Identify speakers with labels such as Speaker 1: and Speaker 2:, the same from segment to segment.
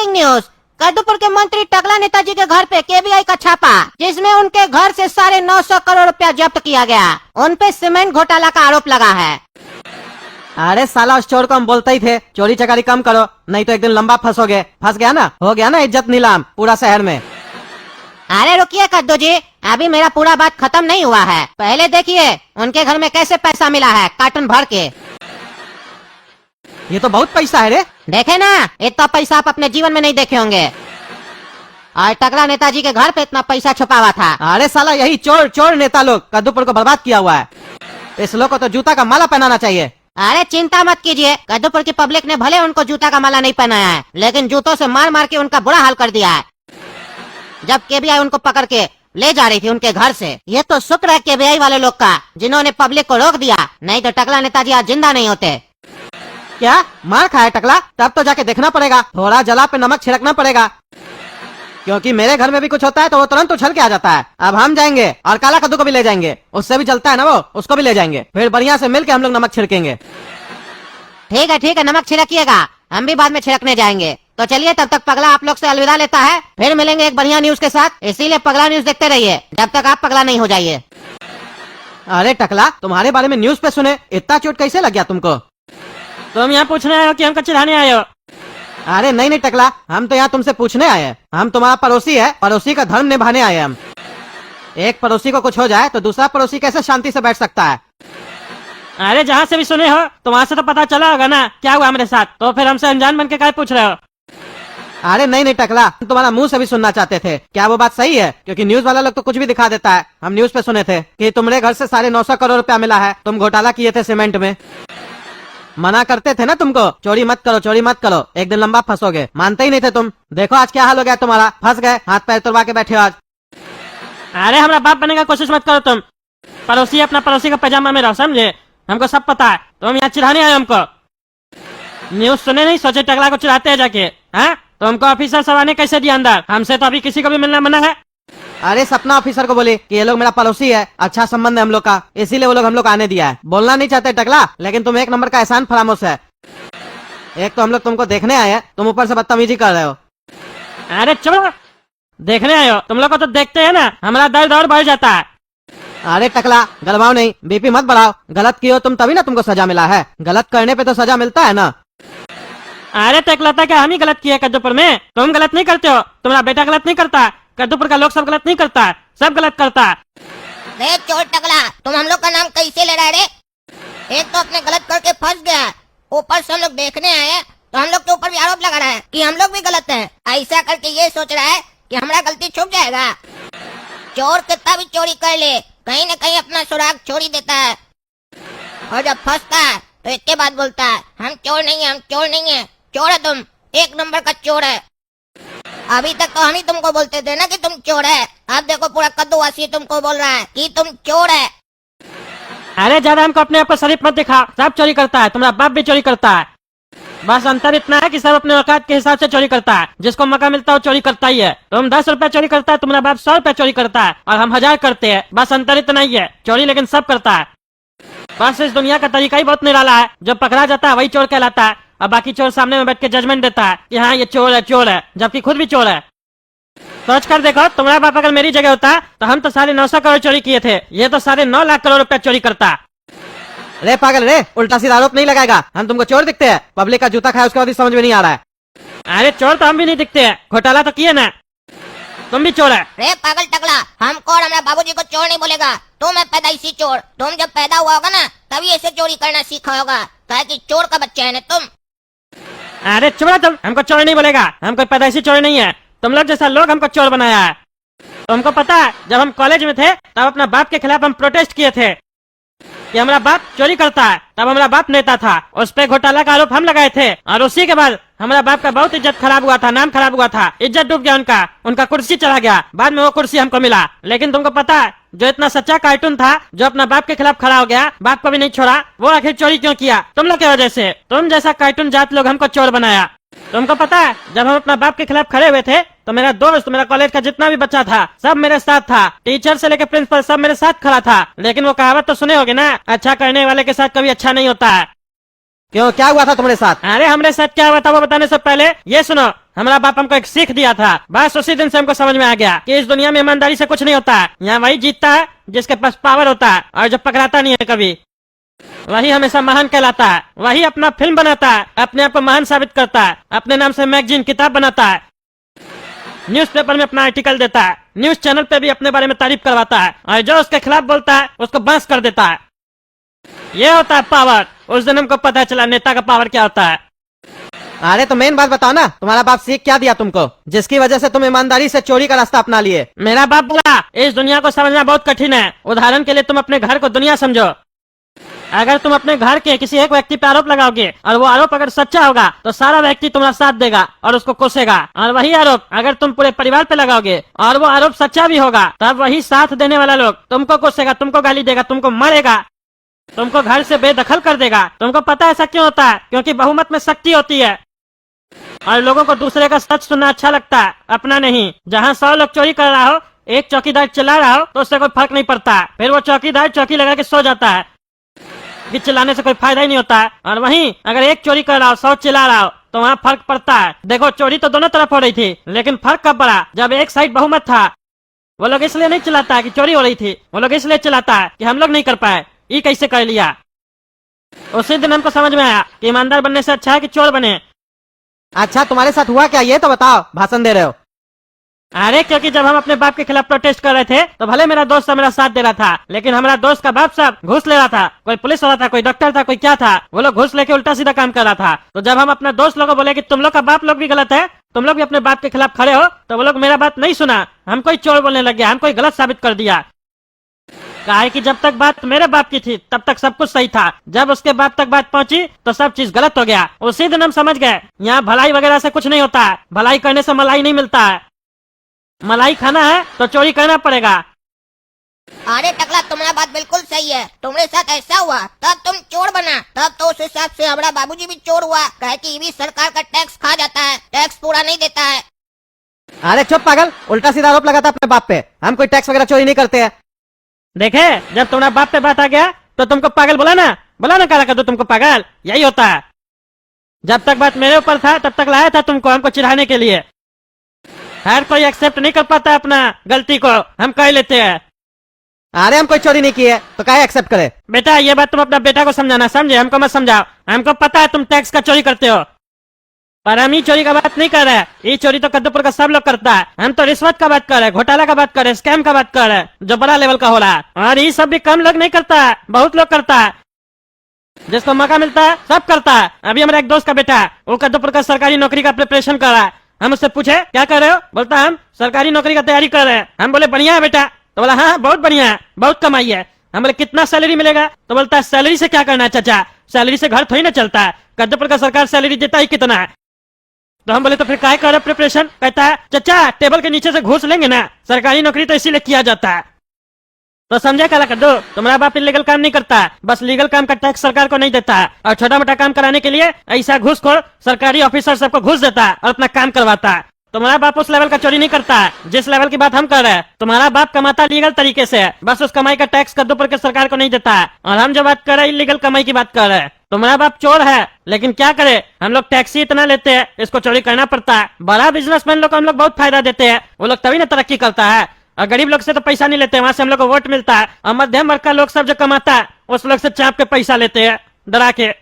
Speaker 1: Breaking news, कद्दूपुर के मंत्री टकला नेताजी के घर पे केबीआई का छापा, जिसमें उनके घर से 950 करोड़ रुपया जब्त किया गया। उन पे सीमेंट घोटाला का आरोप लगा है।
Speaker 2: अरे साला, उस चोर को हम बोलते ही थे चोरी चकारी कम करो, नहीं तो एक दिन लंबा फंसोगे। फंस गया ना, हो गया ना इज्जत नीलाम पूरा शहर में।
Speaker 1: अरे रुकिए कद्दू जी, अभी मेरा पूरा बात खत्म नहीं हुआ है। पहले देखिए उनके घर में कैसे पैसा मिला है, कार्टून भर के।
Speaker 2: ये तो बहुत पैसा है रे।
Speaker 1: देखे ना, इतना पैसा आप अपने जीवन में नहीं देखे होंगे। और टकला नेताजी के घर पे इतना पैसा छुपा हुआ था।
Speaker 2: अरे साला, यही चोर चोर नेता लोग कद्दूपुर को बर्बाद किया हुआ है। इस लोग को तो जूता का माला पहनाना चाहिए।
Speaker 1: अरे चिंता मत कीजिए, कद्दूपुर की पब्लिक ने भले उनको जूता का माला नहीं पहनाया है, लेकिन जूतों से मार मार के उनका बुरा हाल कर दिया है। जब केबीआई उनको पकड़ के ले जा रही थी उनके घर से, ये तो शुक्र है केबीआई वाले लोग का, जिन्होंने पब्लिक को रोक दिया, नहीं तो टकला नेताजी आज जिंदा नहीं होते।
Speaker 2: क्या मार खाया टकला? तब तो जाके देखना पड़ेगा, थोड़ा जला पे नमक छिड़कना पड़ेगा, क्योंकि मेरे घर में भी कुछ होता है तो वो तुरंत उछल के आ जाता है। अब हम जाएंगे और काला कद्दू को भी ले जाएंगे, उससे भी जलता है ना वो, उसको भी ले जाएंगे, फिर बढ़िया से मिलके हम लोग नमक छिड़केंगे।
Speaker 1: ठीक है, नमक छिड़किएगा, हम भी बाद में छिड़कने जाएंगे। तो चलिए, तब तक पगला आप लोग से अलविदा लेता है, फिर मिलेंगे एक बढ़िया न्यूज के साथ। इसीलिए पगला न्यूज देखते रहिए जब तक आप पगला नहीं हो जाइए।
Speaker 2: अरे टकला, तुम्हारे बारे में न्यूज पे सुने, इतना चोट कैसे लग गया तुमको?
Speaker 3: तुम यहाँ पूछ रहे हो कि हमको चिढ़ाने आए हो?
Speaker 2: अरे नहीं टकला, हम तो यहाँ तुमसे पूछने आए हैं। हम तुम्हारा पड़ोसी है, पड़ोसी का धर्म निभाने आए हैं हम। एक पड़ोसी को कुछ हो जाए तो दूसरा पड़ोसी कैसे शांति से बैठ सकता है?
Speaker 3: अरे जहाँ से भी सुने हो तो वहाँ से तो पता चला होगा ना क्या हुआ मेरे साथ, तो फिर हमसे अनजान बन के क्या पूछ रहे हो?
Speaker 2: अरे नहीं टकला, हम तुम्हारा मुंह से भी सुनना चाहते थे, क्या वो बात सही है? क्योंकि न्यूज वाला लोग तो कुछ भी दिखा देता है। हम न्यूज पे सुने थे कि तुम्हारे घर से 950 करोड़ रुपया मिला है, तुम घोटाला किए थे सीमेंट में। मना करते थे ना तुमको, चोरी मत करो चोरी मत करो, एक दिन लंबा फंसोगे, मानते ही नहीं थे तुम। देखो आज क्या हाल हो गया तुम्हारा, फंस गए, हाथ पैर तोड़वा के बैठे हो आज।
Speaker 3: अरे हमारा बाप बनने का कोशिश मत करो तुम। पड़ोसी अपना पड़ोसी का पैजामा में रहो, समझे? हमको सब पता है, तुम यहाँ चिढ़ाने आए हमको। न्यूज सुने नहीं, सोचे टकला को चिढ़ाते हैं जाके। हाँ, तो हमको ऑफिसर सब आने कैसे दिया अंदर? हमसे तो अभी किसी को भी मिलना मना है।
Speaker 2: अरे सपना ऑफिसर को बोली कि ये लोग मेरा पड़ोसी है, अच्छा संबंध है हम लोग का, इसीलिए वो लोग हम लोग आने दिया है। बोलना नहीं चाहते टकला, लेकिन तुम एक नंबर का एहसान फरामोश है। एक तो हम लोग तुमको देखने आए हैं, तुम ऊपर से बदतमीजी कर रहे हो।
Speaker 3: अरे चलो, देखने आए हो? तुम लोग को तो देखते हैं ना हमारा दर्द और बढ़ जाता है।
Speaker 2: अरे टकला, गलवाओ नहीं, बीपी मत बढ़ाओ। गलत किए हो तुम तभी ना तुमको सजा मिला है, गलत करने पे तो सजा मिलता है ना।
Speaker 3: अरे तो एक लगता है कि हम ही गलत किए कद्दूपुर में? तुम गलत नहीं करते हो, तुम्हारा बेटा गलत नहीं करता, कद्दूपुर का लोग सब गलत नहीं करता, सब गलत करता।
Speaker 1: रे चोर टकला, तुम हम लोग का नाम कैसे ले रहे? एक तो अपने गलत करके फंस गया, ऊपर से हम लोग देखने आए हैं तो हम लोग के ऊपर भी आरोप लगा रहा है कि हम लोग भी गलत हैं। ऐसा करके ये सोच रहा है कि हमारा गलती छुप जाएगा। चोर कितना भी चोरी कर ले, कहीं न कहीं अपना सुराग छोड़ ही देता है, और जब फंसता है तो एक के बाद बोलता है हम चोर नहीं है, हम चोर नहीं है। चोर है तुम, एक नंबर का चोर है। अभी तक तो हम ही तुमको बोलते थे ना कि तुम चोर है, अब देखो पूरा कद्दूवासी तुमको बोल रहा है कि तुम चोर है।
Speaker 3: अरे ज्यादा हमको अपने आप को शरीफ मत दिखा, सब चोरी करता है, तुम्हारा बाप भी चोरी करता है। बस अंतर इतना है कि सब अपने औकात के हिसाब से चोरी करता है, जिसको मौका मिलता है वो चोरी करता ही है। तुम 10 रुपया चोरी करता है, तुम्हारा बाप 100 रुपया चोरी करता है, और हम 1000 करते हैं। बस अंतर इतना ही है, चोरी लेकिन सब करता है। बस इस दुनिया का तरीका ही बहुत निराला है, जो पकड़ा जाता है वही चोर कहलाता है, और बाकी चोर सामने में बैठ के जजमेंट देता है कि हाँ ये चोर है, जबकि खुद भी चोर है। सोच कर देखो, तुम्हारा बाप अगर मेरी जगह होता तो हम तो 950 करोड़ चोरी किए थे, ये तो 9.5 लाख करोड़ रुपया चोरी करता।
Speaker 2: रे पागल रे, उल्टा सीधा आरोप नहीं लगाएगा, हम तुमको चोर दिखते हैं? पब्लिक का जूता खाया उसके बाद समझ में नहीं आ रहा है।
Speaker 3: अरे चोर तो हम भी नहीं दिखते हैं, घोटाला तो किए ना, तुम भी चोर है।
Speaker 1: रे पागल टकला, हमको और हमारे बाबूजी को चोर नहीं बोलेगा, तुम है पैदाइशी चोर। तुम जब पैदा हुआ होगा ना तभी ऐसे चोरी करना सीखा होगा, क्या कि चोर का बच्चा है ना तुम।
Speaker 3: अरे चुप रहो तुम, हमको चोर नहीं बोलेगा, हम कोई पैदाइशी चोर नहीं है, तुम लोग जैसा लोग हमको चोर बनाया है। तुमको पता है जब हम कॉलेज में थे तब अपना बाप के खिलाफ हम प्रोटेस्ट किए थे कि हमारा बाप चोरी करता है, तब हमारा बाप नेता था, उस पे घोटाला का आरोप हम लगाए थे, और उसी के बाद हमारा बाप का बहुत इज्जत खराब हुआ था, नाम खराब हुआ था, इज्जत डूब गया उनका कुर्सी चला गया, बाद में वो कुर्सी हमको मिला। लेकिन तुमको पता है जो इतना सच्चा कार्टून था, जो अपना बाप के खिलाफ खड़ा हो गया, बाप को भी नहीं छोड़ा, वो आखिर चोरी क्यों किया? तुम लोग की वजह से। तुम जैसा कार्टून जात लोग हमको चोर बनाया। तुमको पता है जब हम अपना बाप के खिलाफ खड़े हुए थे तो मेरा दोस्त, मेरा कॉलेज का जितना भी बच्चा था सब मेरे साथ था, टीचर से लेकर प्रिंसिपल सब मेरे साथ खड़ा था। लेकिन वो कहावत तो सुने होगे ना, अच्छा करने वाले के साथ कभी अच्छा नहीं होता है।
Speaker 2: क्यों, क्या हुआ था तुम्हारे साथ?
Speaker 3: अरे हमारे साथ क्या हुआ था वो बताने से पहले ये सुनो हमारा बाप हमको एक सीख दिया था, बस उसी दिन से हमको समझ में आ गया कि इस दुनिया में ईमानदारी से कुछ नहीं होता है। यहाँ वही जीतता है जिसके पास पावर होता है, और जो पकड़ाता नहीं है कभी, वही हमेशा महान कहलाता है। वही अपना फिल्म बनाता है, अपने आप को महान साबित करता है, अपने नाम से मैगजीन किताब बनाता है, न्यूज़पेपर में अपना आर्टिकल देता है, न्यूज चैनल पे भी अपने बारे में तारीफ करवाता है, और जो उसके खिलाफ बोलता है उसको बांस कर देता है। ये होता है पावर। उस दिन हमको पता चला नेता का पावर क्या होता है।
Speaker 2: अरे तो मेन बात बताओ ना, तुम्हारा बाप सीख क्या दिया तुमको, जिसकी वजह से तुम ईमानदारी से चोरी का रास्ता अपना लिए?
Speaker 3: मेरा बाप बोला इस दुनिया को समझना बहुत कठिन है। उदाहरण के लिए तुम अपने घर को दुनिया समझो। अगर तुम अपने घर के किसी एक व्यक्ति पे आरोप लगाओगे और वो आरोप अगर सच्चा होगा तो सारा व्यक्ति तुम्हारा साथ देगा और उसको कोसेगा, और वही आरोप अगर तुम पूरे परिवार पे लगाओगे और वो आरोप सच्चा भी होगा, तब वही साथ देने वाला लोग तुमको कोसेगा, तुमको गाली देगा, तुमको मारेगा, तुमको घर से बेदखल कर देगा। तुमको पता है ऐसा क्यों होता है? क्योंकि बहुमत में शक्ति होती है और लोगों को दूसरे का सच सुनना अच्छा लगता है, अपना नहीं। जहाँ 100 लोग चोरी कर रहा हो, एक चौकीदार चिल्ला रहा हो तो उससे कोई फर्क नहीं पड़ता, फिर वो चौकीदार चौकी लगा के सो जाता है कि चिल्लाने से कोई फायदा ही नहीं होता है। और वहीं अगर एक चोरी कर रहा हो, 100 चिल्ला रहा हो, तो वहाँ फर्क पड़ता है। देखो चोरी तो दोनों तरफ हो रही थी, लेकिन फर्क कब पड़ा? जब एक साइड बहुमत था। वो लोग इसलिए नहीं चिल्लाता है कि चोरी हो रही थी, वो लोग इसलिए चिल्लाता है कि हम लोग नहीं कर पाए, ये कैसे कर लिया। उसी दिन हमको समझ में आया कि ईमानदार बनने से अच्छा है कि चोर बने।
Speaker 2: अच्छा तुम्हारे साथ हुआ क्या, ये तो बताओ, भाषण दे रहे हो?
Speaker 3: अरे क्योंकि जब हम अपने बाप के खिलाफ प्रोटेस्ट कर रहे थे तो भले मेरा दोस्त सब मेरा साथ दे रहा था, लेकिन हमारा दोस्त का बाप सब घूस ले रहा था। कोई पुलिस वाला था, कोई डॉक्टर था, कोई क्या था, वो लोग घूस लेके उल्टा सीधा काम कर रहा था। तो जब हम अपने दोस्त लोगों को बोले कि तुम लोग का बाप लोग भी गलत है, तुम लोग भी अपने बाप के खिलाफ खड़े हो, तो वो लोग मेरा बात नहीं सुना, हमको ही चोर बोलने लग गया, हमको ही गलत साबित कर दिया। कहा कि जब तक बात मेरे बाप की थी तब तक सब कुछ सही था, जब उसके बाप तक बात पहुंची तो सब चीज गलत हो गया। उसी दिन हम समझ गए यहाँ भलाई वगैरह से कुछ नहीं होता है, भलाई करने से मलाई नहीं मिलता है, मलाई खाना है तो चोरी करना पड़ेगा।
Speaker 1: अरे टकला तुम्हारा बात बिल्कुल सही है, तुम्हारे साथ ऐसा हुआ तब तुम चोर बना, तब तो उस हिसाब से हमारा बाबूजी भी चोर हुआ, कहे कि ये भी सरकार का टैक्स खा जाता है, टैक्स पूरा नहीं देता है।
Speaker 2: अरे चुप पागल, उल्टा सीधा आरोप लगाता अपने बाप पे। हम कोई टैक्स वगैरह चोरी नहीं करते हैं।
Speaker 3: देखे जब तुम्हारा बाप पे बात आ गया तो तुमको पागल बोला ना काला कर दो तुमको पागल, यही होता है। जब तक बात मेरे ऊपर था तब तक लाया था तुमको, हमको चिढ़ाने के लिए। हर कोई एक्सेप्ट नहीं कर पाता अपना गलती को, हम कह लेते हैं।
Speaker 2: अरे हम कोई चोरी नहीं की है तो काहे एक्सेप्ट करे?
Speaker 3: बेटा ये बात तुम अपना बेटा को समझाना, समझे? हमको मत समझाओ। हमको पता है तुम टैक्स का चोरी करते हो, पर हम ये चोरी का बात नहीं कर रहे हैं। ये चोरी तो कद्दूपुर का सब लोग करता है। हम तो रिश्वत का बात कर रहे हैं, घोटाला का बात कर रहे हैं, स्कैम का बात कर रहे हैं, जो बड़ा लेवल का हो रहा है। और ये सब भी कम लोग नहीं करता है, बहुत लोग करता है। जिसको मौका मिलता है सब करता है। अभी हमारा एक दोस्त का बेटा है, वो कद्दूपुर का सरकारी नौकरी का प्रिपरेशन कर रहा है। हम उससे पूछे क्या कर रहे हो, बोलता हम सरकारी नौकरी का तैयारी कर रहे हैं। हम बोले बढ़िया है बेटा, तो बोला हाँ बहुत बढ़िया है, बहुत कमाई है। हम बोले कितना सैलरी मिलेगा, तो बोलता है सैलरी से क्या करना है चाचा, सैलरी से घर थोड़ी ना चलता है, कद्दूपुर का सरकार सैलरी देता ही कितना है। तो हम बोले तो फिर काय कर रहे प्रिपरेशन? कहता है चाचा टेबल के नीचे से घूस लेंगे ना, सरकारी नौकरी तो इसीलिए किया जाता है। तो समझे काला कद्दू, तुम्हारा बाप इलीगल काम नहीं करता है, बस लीगल काम का टैक्स सरकार को नहीं देता है, और छोटा मोटा काम कराने के लिए ऐसा घूसखोर सरकारी ऑफिसर सबको घूस देता है और अपना काम करवाता है। तुम्हारा बाप उस लेवल का चोरी नहीं करता है जिस लेवल की बात हम कर रहे हैं। तुम्हारा बाप कमाता लीगल तरीके से है, बस उस कमाई का टैक्स कद्दूपुर के सरकार को नहीं देता है। और हम जो बात कर रहे हैं इलीगल कमाई की बात कर रहे हैं। तुम्हारा बाप चोर है, लेकिन क्या करे, हम लोग टैक्स ही इतना लेते हैं, इसको चोरी करना पड़ता है। बड़ा बिजनेसमैन लोग को हम लोग बहुत फायदा देते हैं, वो लोग तभी ना तरक्की करता है। और गरीब लोग से तो पैसा नहीं लेते, वहाँ से हम लोग को वोट मिलता है। और मध्यम वर्ग का लोग सब जो कमाता है उस लोग से चाप के पैसा लेते हैं, डरा के।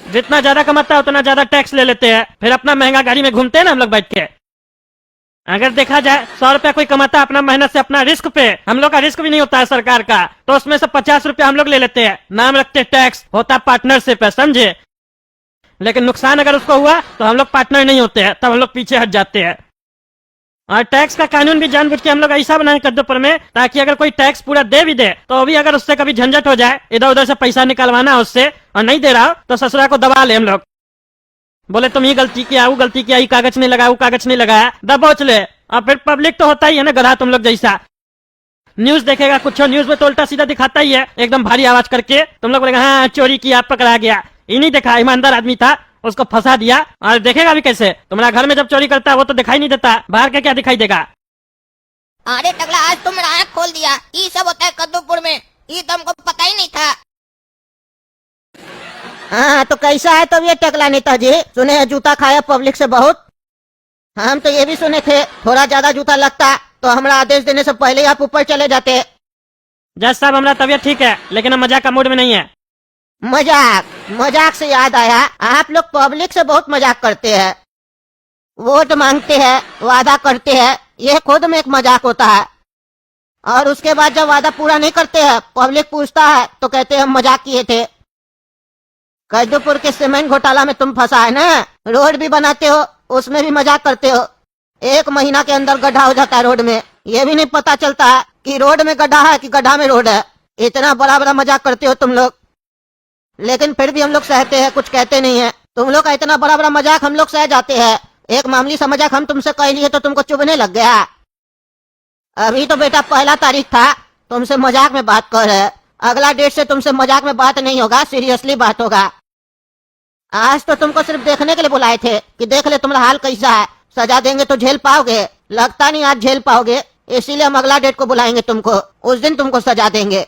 Speaker 3: जितना ज्यादा कमाता है उतना ज्यादा टैक्स ले लेते हैं, फिर अपना महंगा गाड़ी में घूमते हैं ना हम लोग बैठ के। अगर देखा जाए 100 रुपया कोई कमाता है अपना मेहनत से, अपना रिस्क पे, हम लोग का रिस्क भी नहीं होता है सरकार का, तो उसमें से 50 रुपया हम लोग ले लेते हैं, नाम रखते टैक्स, होता पार्टनरशिप है, समझे? लेकिन नुकसान अगर उसको हुआ तो हम लोग पार्टनर नहीं होते हैं, तब हम लोग पीछे हट जाते हैं। और टैक्स का कानून भी जानबूझ के हम लोग ऐसा बनाए कद्दूपुर में, ताकि अगर कोई टैक्स पूरा दे भी दे तो भी अगर उससे कभी झंझट हो जाए, इधर उधर से पैसा निकलवाना उससे, और नहीं दे रहा हो तो ससुरा को दबा ले हम लोग। बोले तुम ये गलती किया, वो गलती किया, ये कागज नहीं लगाया, वो कागज नहीं लगाया, दबोच ले। और फिर पब्लिक तो होता ही है ना गधा तुम लोग जैसा, न्यूज देखेगा कुछ, न्यूज में तो उल्टा सीधा दिखाता ही है, एकदम भारी आवाज करके। तुम लोग बोलेगा हाँ चोरी किया, पकड़ा गया। ये नहीं देखा ईमानदार आदमी था, उसको फंसा दिया। और देखेगा भी कैसे, तुम्हारा घर में जब चोरी करता है वो तो दिखाई नहीं देता, बाहर के क्या दिखाई देगा।
Speaker 1: अरे टकला आज तुम मेरा आँख खोल दिया, ये सब होता है कद्दूपुर में, ये तो हमको पता ही नहीं था।
Speaker 4: हाँ तो कैसा है तब ये टकला नेताजी, सुने हैं जूता खाया पब्लिक से बहुत।
Speaker 1: हम तो ये भी सुने थे थोड़ा ज्यादा जूता लगता तो हमारा आदेश देने से पहले ही आप ऊपर चले जाते।
Speaker 3: जज साहब हमारा तबीयत ठीक है, लेकिन हम मजाक का मूड में नहीं है।
Speaker 1: मजाक? मजाक से याद आया, आप लोग पब्लिक से बहुत मजाक करते हैं, वोट मांगते हैं, वादा करते हैं, ये खुद में एक मजाक होता है। और उसके बाद जब वादा पूरा नहीं करते हैं, पब्लिक पूछता है तो कहते हैं हम मजाक किए थे। कद्दूपुर के सीमेंट घोटाला में तुम फंसा है ना, रोड भी बनाते हो उसमें भी मजाक करते हो। 1 महीना के अंदर गड्ढा हो जाता है रोड में, ये भी नहीं पता चलता है कि रोड में गड्ढा है कि गड्ढा में रोड है। इतना बड़ा बड़ा मजाक करते हो तुम लोग, लेकिन फिर भी हम लोग सहते हैं, कुछ कहते नहीं है। तुम लोग का इतना बड़ा बड़ा मजाक हम लोग सह जाते हैं। एक मामूली सा मजाक हम तुमसे कह लिए तो तुमको चुभने लग गया। अभी तो बेटा 1 तारीख था, तुमसे मजाक में बात कर रहे हैं। अगला डेट से तुमसे मजाक में बात नहीं होगा, सीरियसली बात होगा। आज तो तुमको सिर्फ देखने के लिए बुलाए थे कि देख ले तुम्हारा हाल कैसा है, सजा देंगे तो झेल पाओगे। लगता नहीं आज झेल पाओगे, इसीलिए हम अगला डेट को बुलाएंगे तुमको, उस दिन तुमको सजा देंगे।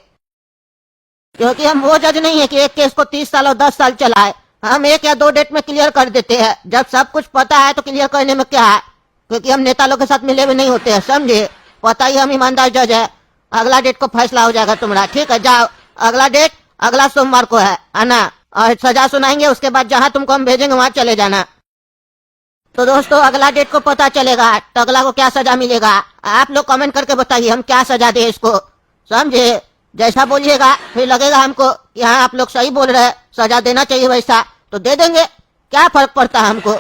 Speaker 1: क्योंकि हम वो जज नहीं है कि एक केस को 30 साल और 10 साल चलाए। हम 1 या 2 डेट में क्लियर कर देते हैं। जब सब कुछ पता है तो क्लियर करने में क्या है, क्योंकि हम नेता लोग के साथ मिले हुए नहीं होते हैं, समझे। पता ही हम ईमानदार जज है। अगला डेट को फैसला हो जाएगा तुम्हारा, ठीक है। जाओ, अगला डेट अगला सोमवार को है आना, और सजा सुनाएंगे। उसके बाद जहाँ तुमको हम भेजेंगे वहाँ चले जाना। तो दोस्तों अगला डेट को पता चलेगा तो अगला को क्या सजा मिलेगा। आप लोग कमेंट करके बताइए हम क्या सजा दे इसको, समझे। जैसा बोलिएगा फिर लगेगा हमको यहाँ आप लोग सही बोल रहे हैं, सजा देना चाहिए वैसा तो दे देंगे, क्या फर्क पड़ता है हमको।